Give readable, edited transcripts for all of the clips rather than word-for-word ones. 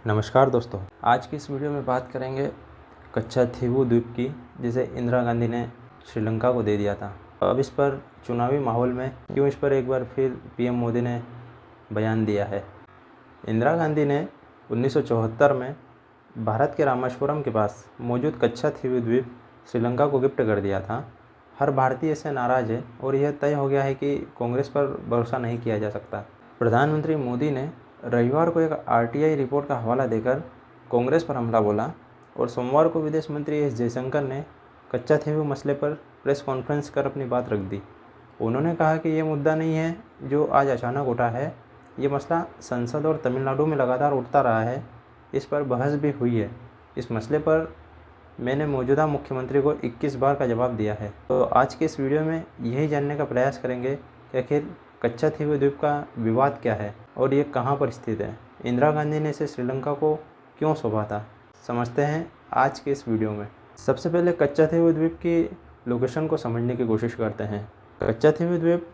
नमस्कार दोस्तों, आज की इस वीडियो में बात करेंगे कच्छाथीवू द्वीप की, जिसे इंदिरा गांधी ने श्रीलंका को दे दिया था। अब इस पर चुनावी माहौल में क्यों इस पर एक बार फिर पीएम मोदी ने बयान दिया है। इंदिरा गांधी ने 1974 में भारत के रामेश्वरम के पास मौजूद कच्छाथीवू द्वीप श्रीलंका को गिफ्ट कर दिया था। हर भारतीय इससे नाराज़ है और यह तय हो गया है कि कांग्रेस पर भरोसा नहीं किया जा सकता। प्रधानमंत्री मोदी ने रविवार को एक आरटीआई रिपोर्ट का हवाला देकर कांग्रेस पर हमला बोला और सोमवार को विदेश मंत्री एस जयशंकर ने कच्छाथीवू मसले पर प्रेस कॉन्फ्रेंस कर अपनी बात रख दी। उन्होंने कहा कि ये मुद्दा नहीं है जो आज अचानक उठा है, ये मसला संसद और तमिलनाडु में लगातार उठता रहा है। इस पर बहस भी हुई है। इस मसले पर मैंने मौजूदा मुख्यमंत्री को 21 बार का जवाब दिया है। तो आज के इस वीडियो में यही जानने का प्रयास करेंगे कि आखिर कच्छाथीवू द्वीप का विवाद क्या है और ये कहाँ पर स्थित है। इंदिरा गांधी ने इसे श्रीलंका को क्यों सौंपा था, समझते हैं आज के इस वीडियो में। सबसे पहले कच्छाथीवू द्वीप की लोकेशन को समझने की कोशिश करते हैं। कच्छाथीवू द्वीप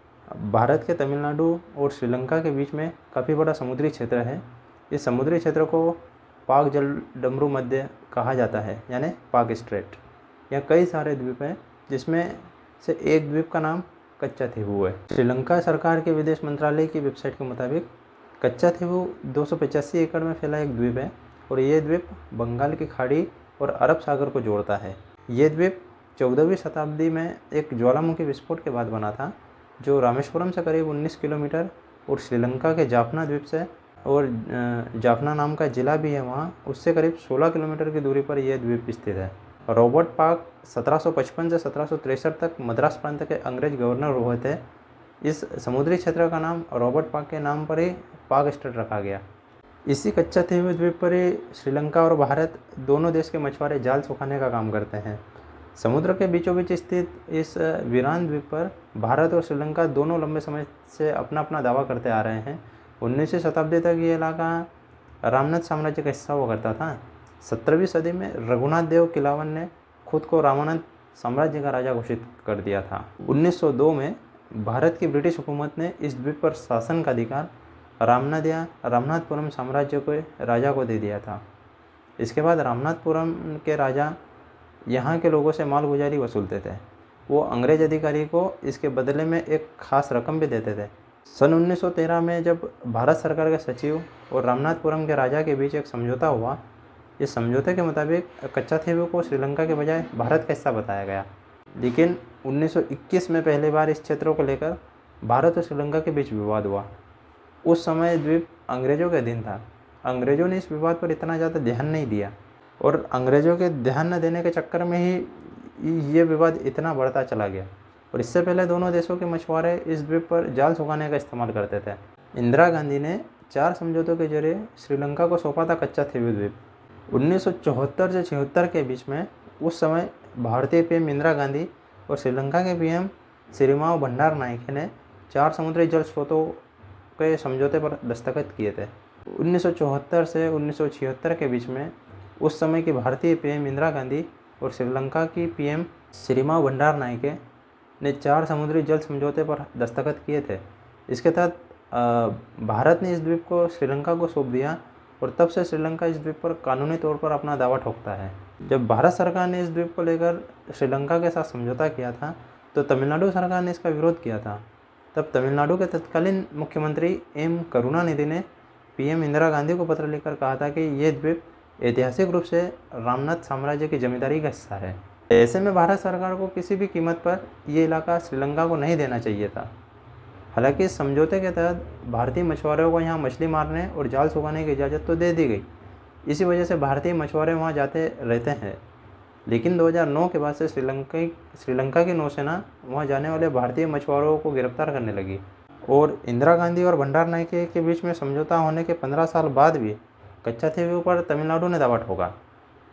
भारत के तमिलनाडु और श्रीलंका के बीच में काफ़ी बड़ा समुद्री क्षेत्र है। इस समुद्री क्षेत्र को पाक जलडमरू मध्य कहा जाता है, यानी पाक स्ट्रेट। यहाँ कई सारे द्वीप हैं, जिसमें से एक द्वीप का नाम कच्छाथीवू है। श्रीलंका सरकार के विदेश मंत्रालय की वेबसाइट के मुताबिक कच्छाथीवू 285 एकड़ में फैला एक द्वीप है और ये द्वीप बंगाल की खाड़ी और अरब सागर को जोड़ता है। ये द्वीप 14वीं शताब्दी में एक ज्वालामुखी विस्फोट के बाद बना था, जो रामेश्वरम से करीब 19 किलोमीटर और श्रीलंका के जाफना द्वीप से, और जाफना नाम का जिला भी है वहाँ, उससे करीब 16 किलोमीटर की दूरी पर यह द्वीप स्थित है। रॉबर्ट पार्क 1755 से 1763 तक मद्रास प्रांत के अंग्रेज गवर्नर हुए थे। इस समुद्री क्षेत्र का नाम रॉबर्ट पार्क के नाम पर ही पाक स्ट्रेट रखा गया। इसी कच्छाथीवू द्वीप पर ही श्रीलंका और भारत दोनों देश के मछुआरे जाल सुखाने का काम करते हैं। समुद्र के बीचों बीच स्थित इस वीरान द्वीप पर भारत और श्रीलंका दोनों लंबे समय से अपना अपना दावा करते आ रहे हैं। 19वीं शताब्दी तक ये इलाका रामनाथ साम्राज्य का हिस्सा हुआ करता था। 17वीं सदी में रघुनाथ देव किलावन ने खुद को रामानंद साम्राज्य का राजा घोषित कर दिया था। 1902 में भारत की ब्रिटिश हुकूमत ने इस द्वीप पर शासन का अधिकार रामनाथपुरम साम्राज्य के राजा को दे दिया था। इसके बाद रामनाथपुरम के राजा यहाँ के लोगों से मालगुजारी वसूलते थे। वो अंग्रेज अधिकारी को इसके बदले में एक खास रकम भी देते थे। सन 1913 में जब भारत सरकार के सचिव और रामनाथपुरम के राजा के बीच एक समझौता हुआ, इस समझौते के मुताबिक कच्छाथीवू को श्रीलंका के बजाय भारत का हिस्सा बताया गया। लेकिन 1921 में पहली बार इस क्षेत्रों को लेकर भारत और श्रीलंका के बीच विवाद हुआ। उस समय द्वीप अंग्रेजों के अधीन था। अंग्रेजों ने इस विवाद पर इतना ज़्यादा ध्यान नहीं दिया और अंग्रेजों के ध्यान न देने के चक्कर में ही ये विवाद इतना बढ़ता चला गया। और इससे पहले दोनों देशों के मछुआरे इस द्वीप पर जाल सुखाने का इस्तेमाल करते थे। इंदिरा गांधी ने 4 समझौतों के जरिए श्रीलंका को सौंपा था कच्छाथीवू द्वीप। 1974 से 76 के बीच में उस समय भारतीय पीएम इंदिरा गांधी और श्रीलंका के पीएम सिरिमाओ बंडारनायके ने 4 समुद्री जल स्रोतों के समझौते पर दस्तखत किए थे। 1974 से 1976 के बीच में उस समय की भारतीय पीएम इंदिरा गांधी और श्रीलंका की पीएम सिरिमाओ बंडारनायके ने 4 समुद्री जल समझौते पर दस्तखत किए थे। इसके तहत भारत ने इस द्वीप को श्रीलंका को सौंप दिया और तब से श्रीलंका इस द्वीप पर कानूनी तौर पर अपना दावा ठोकता है। जब भारत सरकार ने इस द्वीप को लेकर श्रीलंका के साथ समझौता किया था, तो तमिलनाडु सरकार ने इसका विरोध किया था। तब तमिलनाडु के तत्कालीन मुख्यमंत्री एम करुणानिधि ने पीएम इंदिरा गांधी को पत्र लिखकर कहा था कि ये द्वीप ऐतिहासिक रूप से रामनाथ साम्राज्य की जमींदारी का हिस्सा है। ऐसे में भारत सरकार को किसी भी कीमत पर यह इलाका श्रीलंका को नहीं देना चाहिए था। हालांकि इस समझौते के तहत भारतीय मछुआरों को यहाँ मछली मारने और जाल सुखाने की इजाज़त तो दे दी गई। इसी वजह से भारतीय मछुआरे वहाँ जाते रहते हैं। लेकिन 2009 के बाद से श्रीलंका की नौसेना वहाँ जाने वाले भारतीय मछुआरों को गिरफ्तार करने लगी। और इंदिरा गांधी और भंडारनायके के बीच में समझौता होने के 15 साल बाद भी कच्छाथीवू पर तमिलनाडु ने दावा ठोका।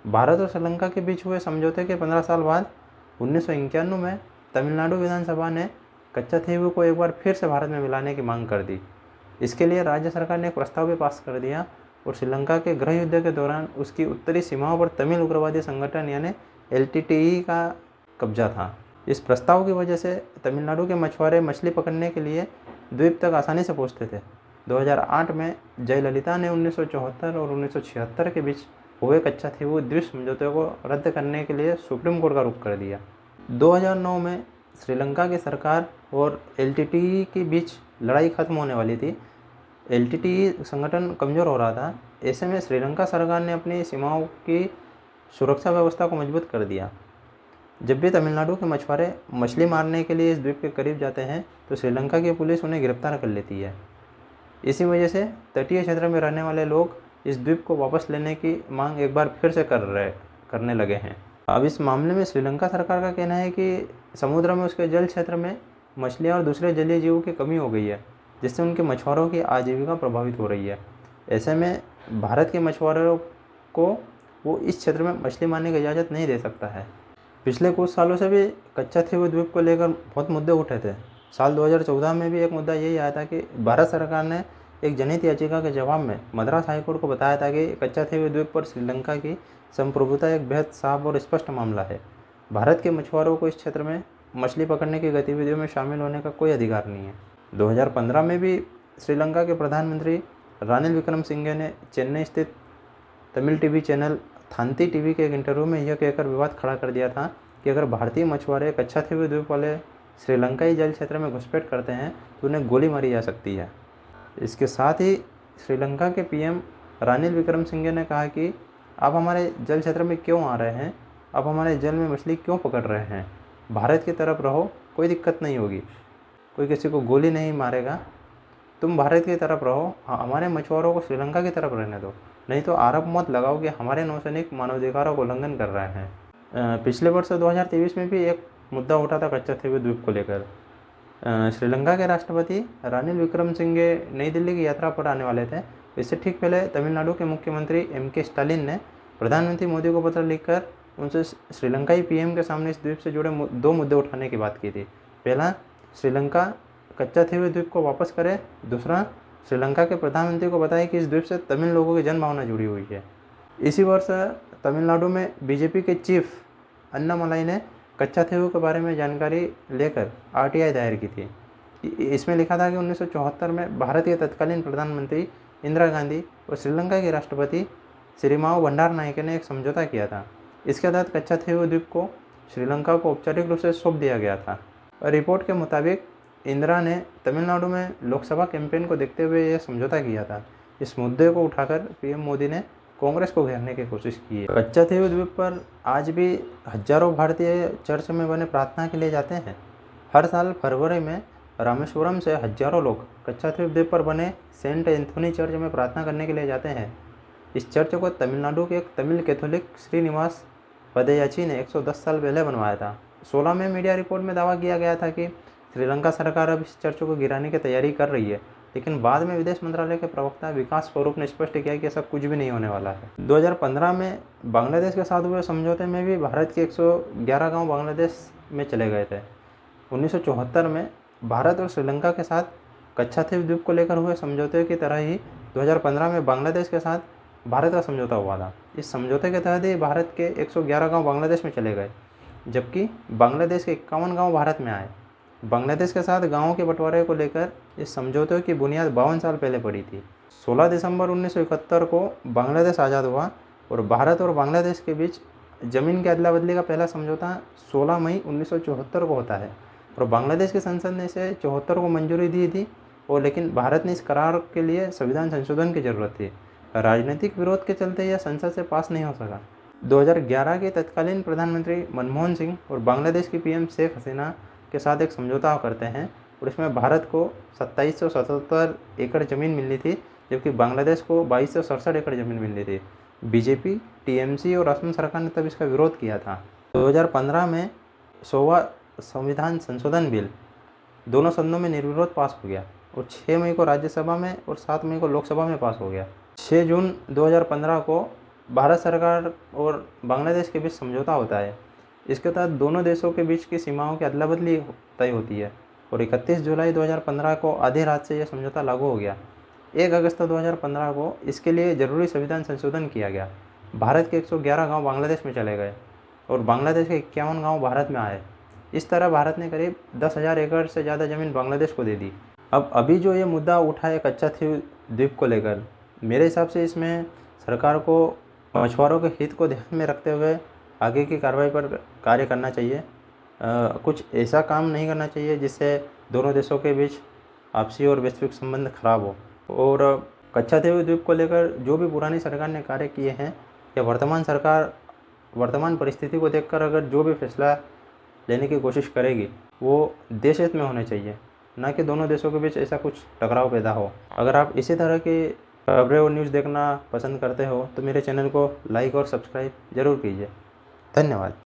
भारत और श्रीलंका के बीच हुए समझौते के 15 साल बाद 1991 में तमिलनाडु विधानसभा ने कच्छाथीवू को एक बार फिर से भारत में मिलाने की मांग कर दी। इसके लिए राज्य सरकार ने एक प्रस्ताव भी पास कर दिया और श्रीलंका के गृह युद्ध के दौरान उसकी उत्तरी सीमाओं पर तमिल उग्रवादी संगठन यानी LTTE का कब्जा था। इस प्रस्ताव की वजह से तमिलनाडु के मछुआरे मछली पकड़ने के लिए द्वीप तक आसानी से पहुंचते थे। 2008 में जयललिता ने 1974 और 1976 के बीच हुए कच्छाथीवू द्वीप समझौते को रद्द करने के लिए सुप्रीम कोर्ट का रुख कर दिया। 2009 में श्रीलंका की सरकार और एलटीटीई के बीच लड़ाई खत्म होने वाली थी। एलटीटीई संगठन कमज़ोर हो रहा था। ऐसे में श्रीलंका सरकार ने अपनी सीमाओं की सुरक्षा व्यवस्था को मजबूत कर दिया। जब भी तमिलनाडु के मछुआरे मछली मारने के लिए इस द्वीप के करीब जाते हैं तो श्रीलंका की पुलिस उन्हें गिरफ्तार कर लेती है। इसी वजह से तटीय क्षेत्र में रहने वाले लोग इस द्वीप को वापस लेने की मांग एक बार फिर से करने लगे हैं। अब इस मामले में श्रीलंका सरकार का कहना है कि समुद्र में उसके जल क्षेत्र में मछलियाँ और दूसरे जलीय जीवों की कमी हो गई है, जिससे उनके मछुआरों की आजीविका प्रभावित हो रही है। ऐसे में भारत के मछुआरों को वो इस क्षेत्र में मछली मारने की इजाज़त नहीं दे सकता है। पिछले कुछ सालों से भी कच्छाथीवू द्वीप को लेकर बहुत मुद्दे उठे थे। साल 2014 में भी एक मुद्दा यही आया था कि भारत सरकार ने एक जनहित याचिका के जवाब में मद्रास हाईकोर्ट को बताया था कि कच्छाथीवू द्वीप पर श्रीलंका की संप्रभुता एक बेहद साफ और स्पष्ट मामला है। भारत के मछुआरों को इस क्षेत्र में मछली पकड़ने की गतिविधियों में शामिल होने का कोई अधिकार नहीं है। 2015 में भी श्रीलंका के प्रधानमंत्री रानिल विक्रमसिंघे ने चेन्नई स्थित तमिल टीवी चैनल थांती टीवी के एक इंटरव्यू में यह कहकर विवाद खड़ा कर दिया था कि अगर भारतीय मछुआरे कच्छाथीवू द्वीप वाले श्रीलंकाई जल क्षेत्र में घुसपैठ करते हैं तो उन्हें गोली मारी जा सकती है। इसके साथ ही श्रीलंका के पीएम रानिल विक्रमसिंघे ने कहा कि आप हमारे जल क्षेत्र में क्यों आ रहे हैं, आप हमारे जल में मछली क्यों पकड़ रहे हैं, भारत की तरफ रहो, कोई दिक्कत नहीं होगी, कोई किसी को गोली नहीं मारेगा, तुम भारत की तरफ रहो, हमारे मछुआरों को श्रीलंका की तरफ रहने दो, नहीं तो आरोप मत लगाओ कि हमारे नौसैनिक मानवाधिकारों का उल्लंघन कर रहे हैं। पिछले वर्ष 2023 में भी एक मुद्दा उठा था कच्छाथीवू द्वीप को लेकर। श्रीलंका के राष्ट्रपति रानिल विक्रमसिंघे नई दिल्ली की यात्रा पर आने वाले थे। इससे ठीक पहले तमिलनाडु के मुख्यमंत्री एम.के. स्टालिन ने प्रधानमंत्री मोदी को पत्र लिखकर उनसे श्रीलंकाई पीएम के सामने इस द्वीप से जुड़े दो मुद्दे उठाने की बात की थी। पहला, श्रीलंका कच्छाथीवू द्वीप को वापस करे। दूसरा, श्रीलंका के प्रधानमंत्री को बताया कि इस द्वीप से तमिल लोगों की जनभावना जुड़ी हुई है। इसी वर्ष तमिलनाडु में बीजेपी के चीफ अन्नामलाई ने कच्छाथीवू के बारे में जानकारी लेकर आरटीआई दायर की थी। इसमें लिखा था कि 1974 में भारत के तत्कालीन प्रधानमंत्री इंदिरा गांधी और श्रीलंका के राष्ट्रपति सिरिमाओ भंडारनायके ने एक समझौता किया था। इसके तहत कच्छाथीवू द्वीप को श्रीलंका को औपचारिक रूप से सौंप दिया गया था। रिपोर्ट के मुताबिक इंदिरा ने तमिलनाडु में लोकसभा कैंपेन को देखते हुए यह समझौता किया था। इस मुद्दे को उठाकर पीएम मोदी ने कांग्रेस को घेरने की कोशिश की है। कच्छाथीवू द्वीप पर आज भी हजारों भारतीय चर्च में बने प्रार्थना के लिए जाते हैं। हर साल फरवरी में रामेश्वरम से हजारों लोग कच्छाथीवू द्वीप पर बने सेंट एंथोनी चर्च में प्रार्थना करने के लिए जाते हैं। इस चर्च को तमिलनाडु के एक तमिल कैथोलिक श्रीनिवास पदयाची ने 110 साल पहले बनवाया था। 16 में मीडिया रिपोर्ट में दावा किया गया था कि श्रीलंका सरकार अब इस चर्च को गिराने की तैयारी कर रही है, लेकिन बाद में विदेश मंत्रालय के प्रवक्ता विकास स्वरूप ने स्पष्ट किया कि ऐसा कुछ भी नहीं होने वाला है। 2015 में बांग्लादेश के साथ हुए समझौते में भी भारत के 111 गांव बांग्लादेश में चले गए थे। 1974 में भारत और श्रीलंका के साथ कच्छाथीवू द्वीप को लेकर हुए समझौते की तरह ही 2015 में बांग्लादेश के साथ भारत का समझौता हुआ था। इस समझौते के तहत ही भारत के 111 गाँव बांग्लादेश में चले गए, जबकि बांग्लादेश के 51 गाँव भारत में आए। बांग्लादेश के साथ गांवों के बंटवारे को लेकर इस समझौते की बुनियाद 52 साल पहले पड़ी थी। 16 दिसंबर 1971 को बांग्लादेश आज़ाद हुआ और भारत और बांग्लादेश के बीच ज़मीन की अदला बदली का पहला समझौता 16 मई 1974 को होता है और बांग्लादेश की संसद ने इसे 74 को मंजूरी दी थी लेकिन भारत ने इस करार के लिए संविधान संशोधन की ज़रूरत थी। राजनीतिक विरोध के चलते यह संसद से पास नहीं हो सका। 2011 के तत्कालीन प्रधानमंत्री मनमोहन सिंह और बांग्लादेश की पीएम शेख हसीना के साथ एक समझौता करते हैं और इसमें भारत को 2777 एकड़ ज़मीन मिलनी थी, जबकि बांग्लादेश को 2267 एकड़ ज़मीन मिलनी थी। बीजेपी, टीएमसी और असम सरकार ने तब इसका विरोध किया था। 2015 में 100वां संविधान संशोधन बिल दोनों सदनों में निर्विरोध पास हो गया और 6 मई को राज्यसभा में और 7 मई को लोकसभा में पास हो गया। 6 जून 2015 को भारत सरकार और बांग्लादेश के बीच समझौता होता है। इसके तहत दोनों देशों के बीच की सीमाओं की अदला बदली तय होती है और 31 जुलाई 2015 को आधी रात से यह समझौता लागू हो गया। 1 अगस्त 2015 को इसके लिए ज़रूरी संविधान संशोधन किया गया। भारत के 111 गांव बांग्लादेश में चले गए और बांग्लादेश के 51 गांव भारत में आए। इस तरह भारत ने करीब 10,000 एकड़ से ज़्यादा ज़मीन बांग्लादेश को दे दी। अब अभी जो ये मुद्दा उठा है कच्छाथीव द्वीप को लेकर, मेरे हिसाब से इसमें सरकार को मछुआरों के हित को ध्यान में रखते हुए आगे की कार्रवाई पर कार्य करना चाहिए। कुछ ऐसा काम नहीं करना चाहिए जिससे दोनों देशों के बीच आपसी और वैश्विक संबंध खराब हो। और कच्छाथीव द्वीप को लेकर जो भी पुरानी सरकार ने कार्य किए हैं या वर्तमान सरकार वर्तमान परिस्थिति को देखकर अगर जो भी फैसला लेने की कोशिश करेगी वो देश हित में होने चाहिए, ना कि दोनों देशों के बीच ऐसा कुछ टकराव पैदा हो। अगर आप इसी तरह की खबरें और न्यूज़ देखना पसंद करते हो तो मेरे चैनल को लाइक और सब्सक्राइब ज़रूर कीजिए। धन्यवाद।